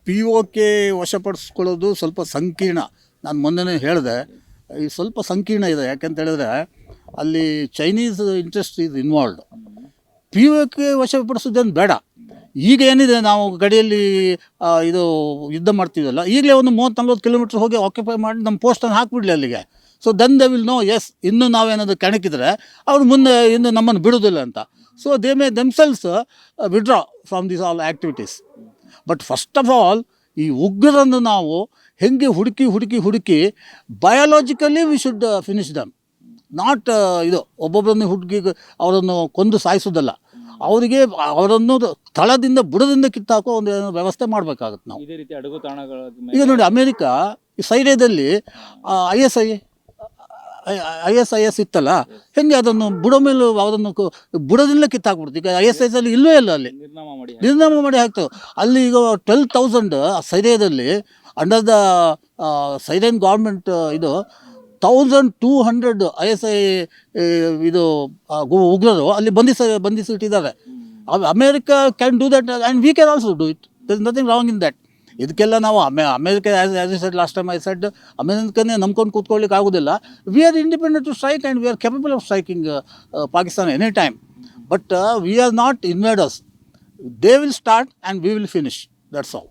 POK ವಶಪಡಿಸ್ಕೊಳ್ಳೋದು ಸ್ವಲ್ಪ ಸಂಕೀರ್ಣ. ನಾನು ಮೊನ್ನೆನೇ ಹೇಳಿದೆ, ಈ ಸ್ವಲ್ಪ ಸಂಕೀರ್ಣ ಇದೆ. ಯಾಕೆಂತ ಹೇಳಿದ್ರೆ ಅಲ್ಲಿ Chinese interest is involved. POK ವಶಪಡಿಸೋದೇನು ಬೇಡ. ಈಗ ಏನಿದೆ, ನಾವು ಗಡಿಯಲ್ಲಿ ಇದು ಯುದ್ಧ ಮಾಡ್ತೀವಲ್ಲ, ಈಗಲೇ ಒಂದು 30-40 ಕಿಲೋಮೀಟ್ರ್ ಹೋಗಿ ಆಕ್ಯುಪೈ ಮಾಡಿ ನಮ್ಮ ಪೋಸ್ಟನ್ನು ಹಾಕಿಬಿಡಲಿ ಅಲ್ಲಿಗೆ. So then they will know, yes ಇನ್ನೂ ನಾವೇನಾದರೂ ಕೆಣಕಿದ್ರೆ ಅವ್ರು ಮುಂದೆ ಇನ್ನು ನಮ್ಮನ್ನು ಬಿಡೋದಿಲ್ಲ ಅಂತ. So they may themselves withdraw from these all activities. But first of all ಈ ಉಗ್ರರನ್ನು ನಾವು ಹೆಂಗೆ ಹುಡುಕಿ biologically we should finish them. Not ಇದು ಒಬ್ಬೊಬ್ಬರನ್ನು ಹುಡುಕಿ ಅವರನ್ನು ಕೊಂದು ಸಾಯಿಸೋದಲ್ಲ, ಅವರಿಗೆ ಅವರನ್ನು ತಳದಿಂದ ಬುಡದಿಂದ ಕಿತ್ತಾಕೋ ಒಂದು ವ್ಯವಸ್ಥೆ ಮಾಡಬೇಕಾಗುತ್ತೆ ನಾವು. ಇದೇ ರೀತಿ ಅಡಗು ತಾಣಗಳ ಈಗ ನೋಡಿ, ಅಮೇರಿಕಾ ಈ ಸೈಡ್ಯದಲ್ಲಿ ISIS ಇತ್ತಲ್ಲ, ಹೆಂಗೆ ಅದನ್ನು ಬುಡ ಮೇಲೆ ಅದನ್ನು ಬುಡದಿಂದ ಕಿತ್ತಾಕ್ಬಿಡ್ತು. ಈಗ ISIS ಅಲ್ಲಿ ಇಲ್ಲವೇ ಇಲ್ಲ, ಅಲ್ಲಿ ನಿರ್ನಾಮ ಮಾಡಿ ಹಾಕ್ತೇವೆ. ಅಲ್ಲಿ ಈಗ 12,000 ಸೈರಿಯಾದಲ್ಲಿ ಅಂಡರ್ ದ ಸೈರಿಯನ್ ಗೌರ್ಮೆಂಟ್ ಇದು 1200 ISI ಇದು ಉಗ್ರರು ಅಲ್ಲಿ ಬಂಧಿಸಿಟ್ಟಿದ್ದಾರೆ. America can do that and we can also do it. There is nothing wrong in that. ಇದಕ್ಕೆಲ್ಲ ನಾವು America as I said last time ಅಮೇರಿಕನ್ನೇ ನಂಬ್ಕೊಂಡು ಕೂತ್ಕೊಳ್ಳಿಕ್ಕೆ ಆಗೋದಿಲ್ಲ. We are independent to strike and we are capable of striking Pakistan any time. But we are not invaders. They will start and we will finish. That's all.